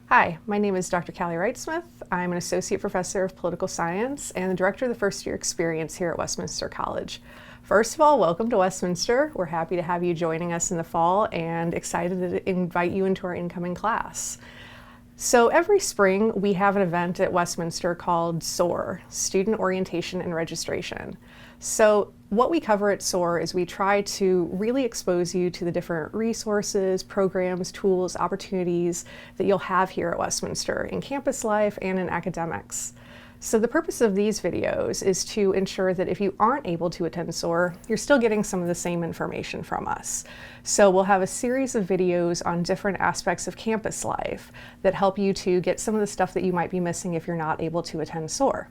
Hi, my name is Dr. Callie Wright-Smith. I'm an Associate Professor of Political Science and the Director of the First Year Experience here at Westminster College. First of all, welcome to Westminster. We're happy to have you joining us in the fall and excited to invite you into our incoming class. So every spring we have an event at Westminster called SOAR, Student Orientation and Registration. So what we cover at SOAR is we try to really expose you to the different resources, programs, tools, opportunities that you'll have here at Westminster in campus life and in academics. So the purpose of these videos is to ensure that if you aren't able to attend SOAR, you're still getting some of the same information from us. So we'll have a series of videos on different aspects of campus life that help you to get some of the stuff that you might be missing if you're not able to attend SOAR.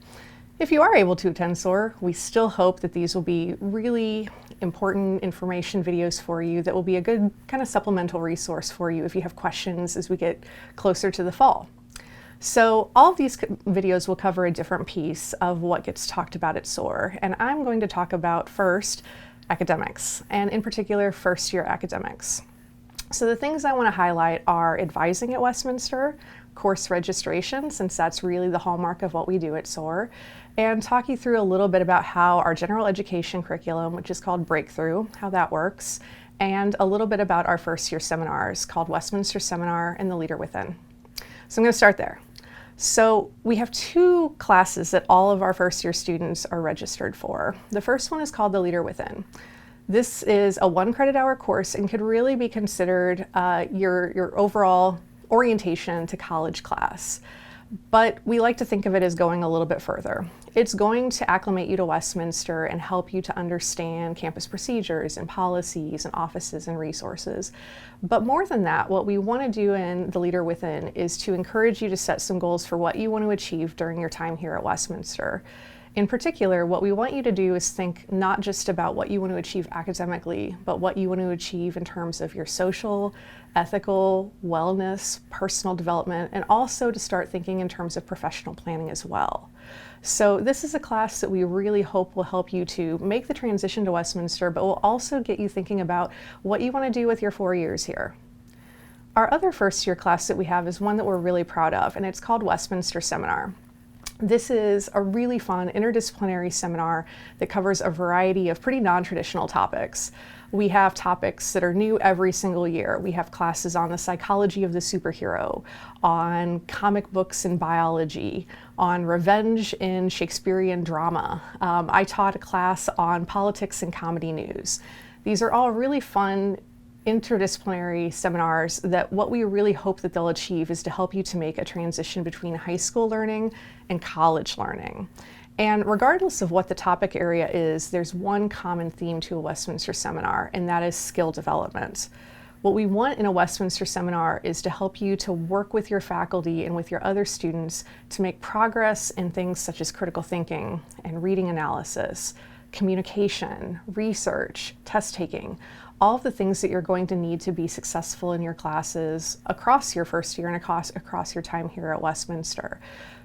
If you are able to attend SOAR, we still hope that these will be really important information videos for you that will be a good kind of supplemental resource for you if you have questions as we get closer to the fall. So all of these videos will cover a different piece of what gets talked about at SOAR, and I'm going to talk about first academics, and in particular first year academics. So the things I want to highlight are advising at Westminster, course registration, since that's really the hallmark of what we do at SOAR, and talk you through a little bit about how our general education curriculum, which is called Breakthrough, how that works, and a little bit about our first year seminars called Westminster Seminar and the Leader Within. So I'm going to start there. So we have two classes that all of our first year students are registered for. The first one is called the Leader Within. This is a 1 credit hour course and could really be considered your overall orientation to college class. But we like to think of it as going a little bit further. It's going to acclimate you to Westminster and help you to understand campus procedures and policies and offices and resources. But more than that, what we want to do in the Leader Within is to encourage you to set some goals for what you want to achieve during your time here at Westminster. In particular, what we want you to do is think not just about what you want to achieve academically, but what you want to achieve in terms of your social, ethical, wellness, personal development, and also to start thinking in terms of professional planning as well. So this is a class that we really hope will help you to make the transition to Westminster, but will also get you thinking about what you want to do with your 4 years here. Our other first year class that we have is one that we're really proud of, and it's called Westminster Seminar. This is a really fun interdisciplinary seminar that covers a variety of pretty non-traditional topics. We have topics that are new every single year. We have classes on the psychology of the superhero, on comic books and biology, on revenge in Shakespearean drama. I taught a class on politics and comedy news. These are all really fun interdisciplinary seminars that what we really hope that they'll achieve is to help you to make a transition between high school learning and college learning. And regardless of what the topic area is, there's one common theme to a Westminster seminar, and that is skill development. What we want in a Westminster seminar is to help you to work with your faculty and with your other students to make progress in things such as critical thinking and reading analysis, communication, research, test taking, all of the things that you're going to need to be successful in your classes across your first year and across your time here at Westminster.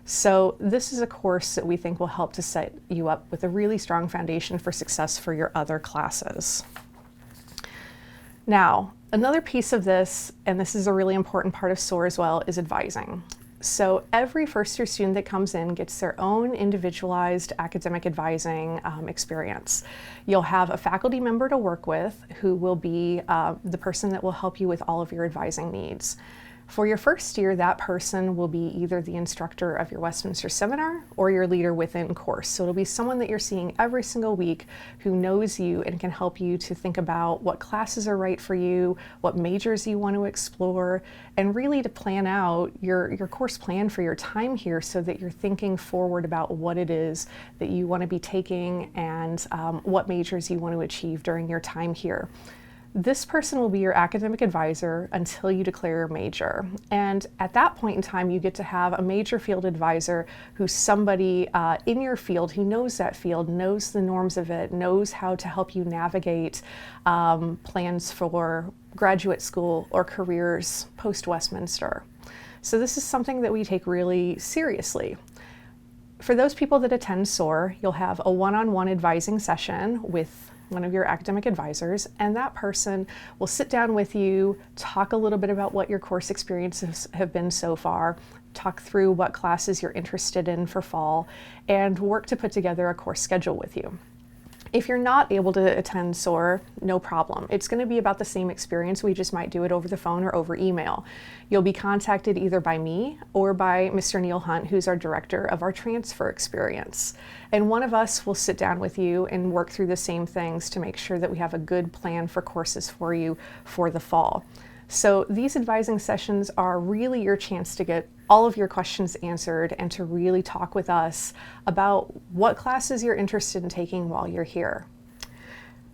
So this is a course that we think will help to set you up with a really strong foundation for success for your other classes. Now, another piece of this, and this is a really important part of SOAR as well, is advising. So every first year student that comes in gets their own individualized academic advising experience. You'll have a faculty member to work with who will be the person that will help you with all of your advising needs. For your first year, that person will be either the instructor of your Westminster seminar or your Leader Within course. So it'll be someone that you're seeing every single week who knows you and can help you to think about what classes are right for you, what majors you want to explore, and really to plan out your course plan for your time here so that you're thinking forward about what it is that you want to be taking and what majors you want to achieve during your time here. This person will be your academic advisor until you declare your major. And at that point in time, you get to have a major field advisor who's somebody in your field who knows that field, knows the norms of it, knows how to help you navigate plans for graduate school or careers post-Westminster. So this is something that we take really seriously. For those people that attend SOAR, you'll have a one-on-one advising session with one of your academic advisors, and that person will sit down with you, talk a little bit about what your course experiences have been so far, talk through what classes you're interested in for fall, and work to put together a course schedule with you. If you're not able to attend SOAR, no problem. It's going to be about the same experience. We just might do it over the phone or over email. You'll be contacted either by me or by Mr. Neil Hunt, who's our director of our transfer experience. And one of us will sit down with you and work through the same things to make sure that we have a good plan for courses for you for the fall. So these advising sessions are really your chance to get all of your questions answered and to really talk with us about what classes you're interested in taking while you're here.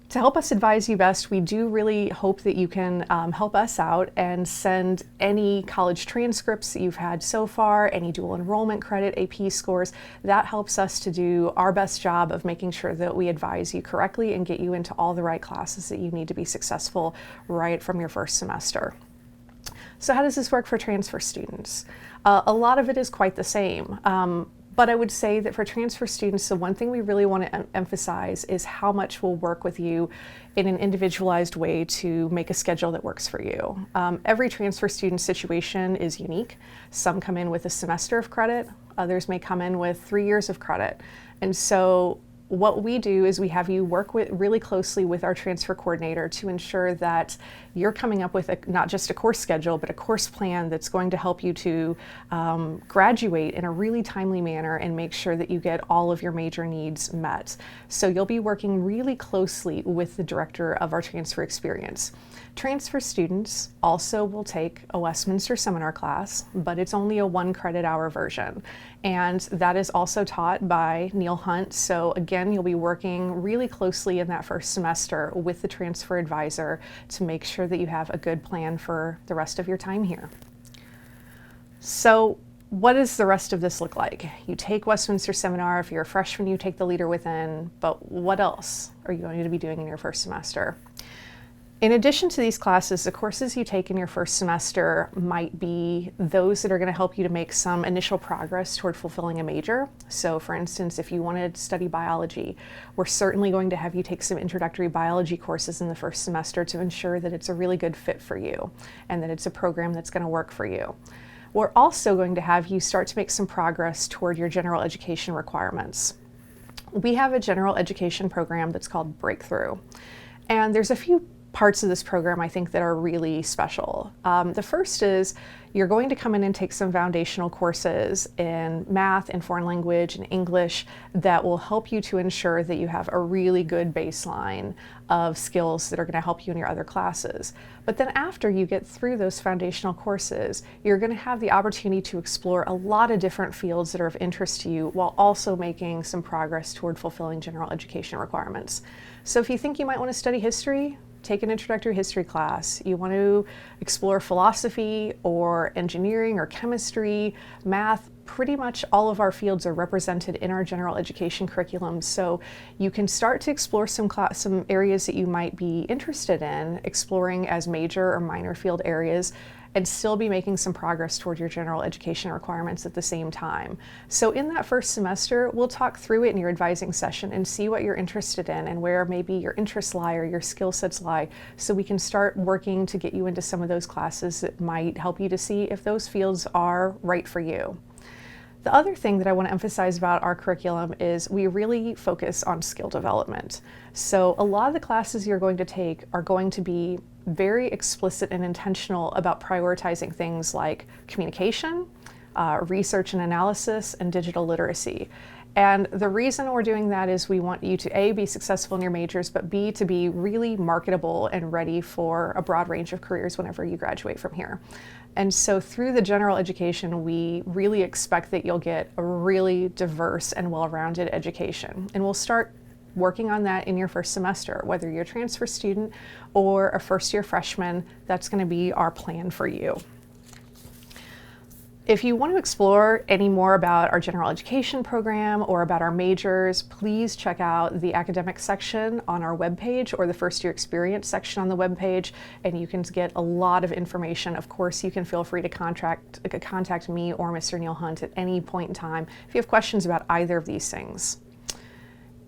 To help us advise you best, we do really hope that you can help us out and send any college transcripts that you've had so far, any dual enrollment credit, AP scores. That helps us to do our best job of making sure that we advise you correctly and get you into all the right classes that you need to be successful right from your first semester. So how does this work for transfer students? A lot of it is quite the same. But I would say that for transfer students, the one thing we really want to emphasize is how much we'll work with you in an individualized way to make a schedule that works for you. Every transfer student situation is unique. Some come in with a semester of credit, others may come in with 3 years of credit. And so what we do is we have you work really closely with our transfer coordinator to ensure that you're coming up with not just a course schedule, but a course plan that's going to help you to graduate in a really timely manner and make sure that you get all of your major needs met. So you'll be working really closely with the director of our transfer experience. Transfer students also will take a Westminster seminar class, but it's only a 1 credit hour version. And that is also taught by Neil Hunt. So again, you'll be working really closely in that first semester with the transfer advisor to make sure that you have a good plan for the rest of your time here. So what does the rest of this look like? You take Westminster seminar. If you're a freshman, you take the Leader Within, but what else are you going to be doing in your first semester? In addition to these classes, the courses you take in your first semester might be those that are going to help you to make some initial progress toward fulfilling a major. So for instance, if you wanted to study biology, we're certainly going to have you take some introductory biology courses in the first semester to ensure that it's a really good fit for you and that it's a program that's going to work for you. We're also going to have you start to make some progress toward your general education requirements. We have a general education program that's called Breakthrough, and there's a few parts of this program I think that are really special. The first is you're going to come in and take some foundational courses in math and foreign language and English that will help you to ensure that you have a really good baseline of skills that are going to help you in your other classes. But then after you get through those foundational courses, you're going to have the opportunity to explore a lot of different fields that are of interest to you while also making some progress toward fulfilling general education requirements. So if you think you might want to study history, take an introductory history class. You want to explore philosophy or engineering or chemistry, math, pretty much all of our fields are represented in our general education curriculum. So you can start to explore some areas that you might be interested in, exploring as major or minor field areas, and still be making some progress toward your general education requirements at the same time. So in that first semester, we'll talk through it in your advising session and see what you're interested in and where maybe your interests lie or your skill sets lie, so we can start working to get you into some of those classes that might help you to see if those fields are right for you. The other thing that I want to emphasize about our curriculum is we really focus on skill development. So a lot of the classes you're going to take are going to be very explicit and intentional about prioritizing things like communication, research and analysis, and digital literacy. And the reason we're doing that is we want you to A, be successful in your majors, but B, to be really marketable and ready for a broad range of careers whenever you graduate from here. And so through the general education, we really expect that you'll get a really diverse and well-rounded education. And we'll start working on that in your first semester. Whether you're a transfer student or a first-year freshman, that's going to be our plan for you. If you want to explore any more about our general education program or about our majors, please check out the academic section on our webpage or the first year experience section on the webpage, and you can get a lot of information. Of course, you can feel free to contact me or Mr. Neil Hunt at any point in time if you have questions about either of these things.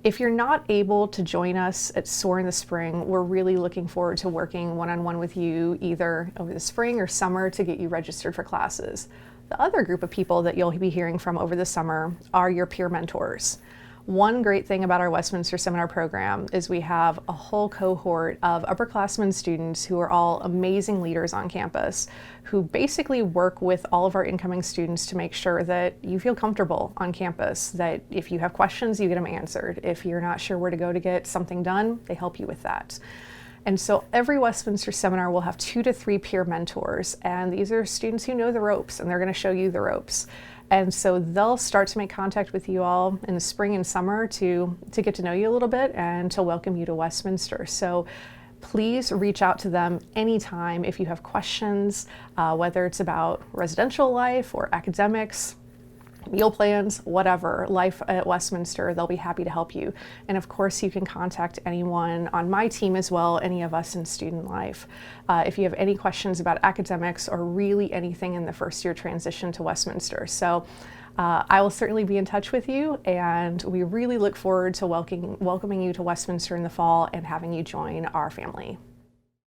If you're not able to join us at SOAR in the spring, we're really looking forward to working one-on-one with you either over the spring or summer to get you registered for classes. The other group of people that you'll be hearing from over the summer are your peer mentors. One great thing about our Westminster Seminar program is we have a whole cohort of upperclassmen students who are all amazing leaders on campus, who basically work with all of our incoming students to make sure that you feel comfortable on campus, that if you have questions, you get them answered. If you're not sure where to go to get something done, they help you with that. And so every Westminster seminar will have 2 to 3 peer mentors, and these are students who know the ropes, and they're going to show you the ropes. And so they'll start to make contact with you all in the spring and summer to get to know you a little bit and to welcome you to Westminster. So please reach out to them anytime if you have questions, whether it's about residential life or academics, meal plans, whatever, life at Westminster, they'll be happy to help you. And of course, you can contact anyone on my team as well, any of us in student life. If you have any questions about academics or really anything in the first year transition to Westminster. So I will certainly be in touch with you, and we really look forward to welcoming you to Westminster in the fall and having you join our family.